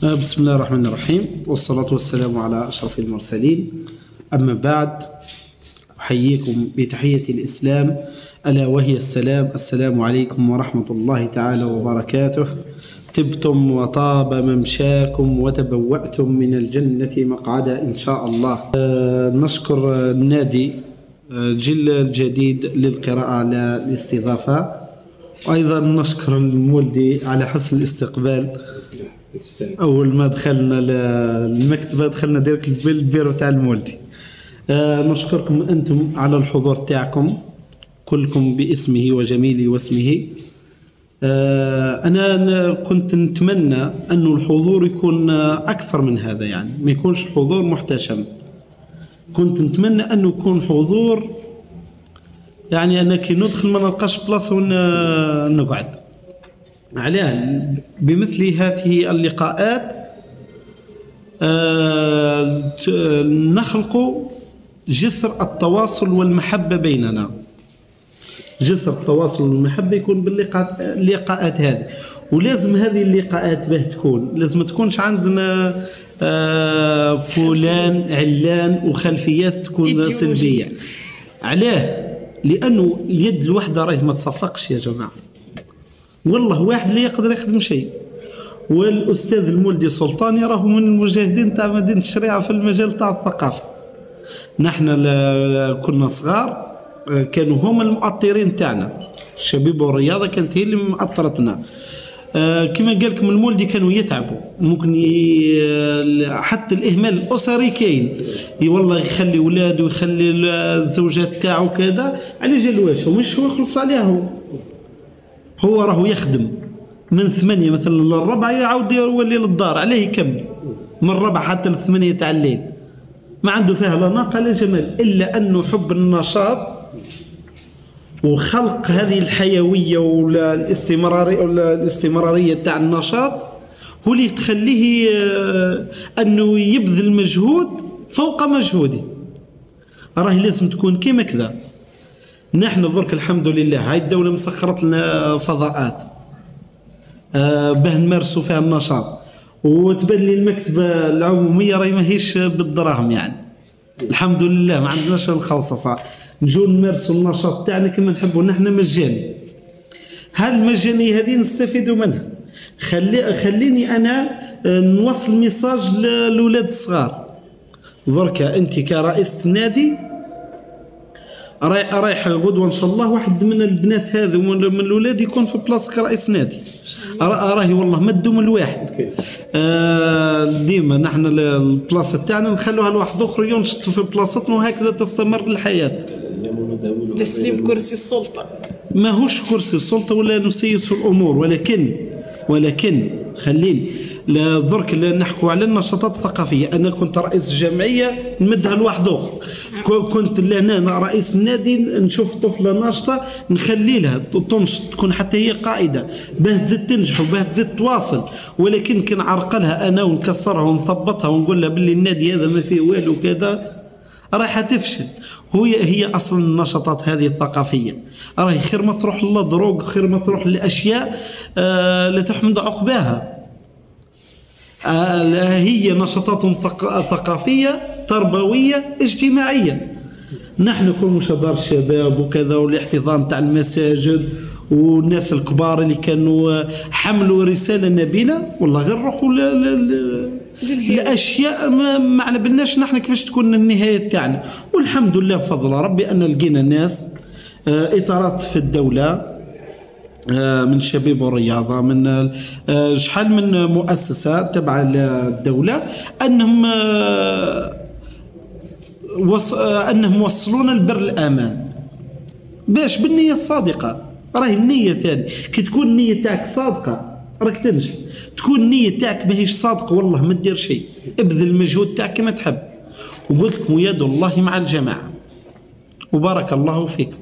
بسم الله الرحمن الرحيم، والصلاة والسلام على أشرف المرسلين. أما بعد، أحييكم بتحية الإسلام ألا وهي السلام عليكم ورحمة الله تعالى وبركاته. طبتم وطاب ممشاكم وتبوأتم من الجنة مقعدا إن شاء الله. نشكر النادي جيل الجديد للقراءة على الاستضافة، وأيضا نشكر المولدي على حسن الاستقبال. أول ما دخلنا المكتبة دخلنا ديريكت بالبيرو تاع المولدي. نشكركم أنتم على الحضور تاعكم كلكم باسمه وجميله واسمه. أنا كنت نتمنى أنه الحضور يكون أكثر من هذا، يعني ما يكونش حضور محتشم. كنت نتمنى أنه يكون حضور يعني أنا كي ندخل ما نلقاش بلاصة ونقعد. علاه بمثل هذه اللقاءات نخلق جسر التواصل والمحبة بيننا. جسر التواصل والمحبة يكون باللقاءات هذه، ولازم هذه اللقاءات باه تكون لازم تكونش عندنا فلان علان وخلفيات تكون سلبية. علاه؟ لأنه اليد الوحدة راهي ما تصفقش يا جماعة، والله واحد لا يقدر يخدم شيء. والأستاذ المولدي سلطاني راهو من المجاهدين تاع مدينة الشريعة في المجال تاع الثقافة. نحن كنا صغار كانوا هما المؤطرين تاعنا، الشباب والرياضة كانت هي اللي مؤطرتنا. كما قال لكم المولدي كانوا يتعبوا، ممكن حتى الإهمال الأسري كاين، والله يخلي ولاده ويخلي الزوجات تاعو كذا على جال واش مش هو يخلص عليها. هو راهو يخدم من 8 مثلا للربع يعاود يولي للدار، عليه يكمل من الربع حتى ل8 تاع الليل، ما عنده فيها لا ناقة لا جمال، إلا أنه حب النشاط وخلق هذه الحيوية والاستمرارية تاع النشاط هو اللي تخليه أنه يبذل مجهود فوق مجهوده. راهي لازم تكون كيما كذا. نحن درك الحمد لله هاي الدولة مسخرت لنا فضاءات باه نمارسوا فيها النشاط، وتبان لي المكتبة العمومية راهي ماهيش بالدراهم، يعني الحمد لله ما عندناش الخوصصة، نجو نمارسوا النشاط تاعنا كما نحبوا نحن مجاني. هذه المجانية هذه نستفيدوا منها. خليني أنا نوصل ميساج للولاد الصغار. درك أنت كرئيسة النادي رايح غدوة إن شاء الله واحد من البنات هذا من الولاد يكون في بلاصة كرئيس نادي. راهي والله ما تدوم الواحد. ديما نحن البلاصة تاعنا نخلوها لواحد آخر ينشط في بلاصتنا، وهكذا تستمر الحياة. تسليم كرسي السلطة ماهوش كرسي السلطة ولا نسيس الأمور، ولكن خليني درك نحكوا على النشاطات الثقافية. أنا كنت رئيس جمعية نمدها لواحد آخر، كنت لهنا رئيس النادي نشوف طفلة ناشطة نخلي لها تنشط تكون حتى هي قائدة باه تزيد تنجح وباه تزيد تواصل. ولكن كنعرقلها أنا ونكسرها ونثبطها ونقول لها باللي النادي هذا ما فيه والو كذا راح تفشل. هي أصل النشاطات هذه الثقافية راهي خير ما تروح للدروغ، خير ما تروح لأشياء لا تحمد عقباها. هي نشاطات ثقافية تربوية اجتماعية. نحن كل دار الشباب وكذا والاحتضان تاع المساجد والناس الكبار اللي كانوا حملوا رسالة نبيلة، والله غير نروحوا الاشياء ما على بالناش نحن كيفاش تكون النهايه تاعنا. والحمد لله بفضل ربي ان لقينا ناس اطارات في الدوله من الشباب والرياضه، من شحال من مؤسسه تبع الدوله انهم وصلونا البر الامان باش بالنيه الصادقه. راهي النيه ثاني، كي تكون النيه تاعك صادقه راك تنجح. تكون النية تاعك ماهيش صادقة والله ما دير شيء. ابذل المجهود تاعك كما تحب، وقلت لكم يد الله مع الجماعة، وبارك الله فيكم.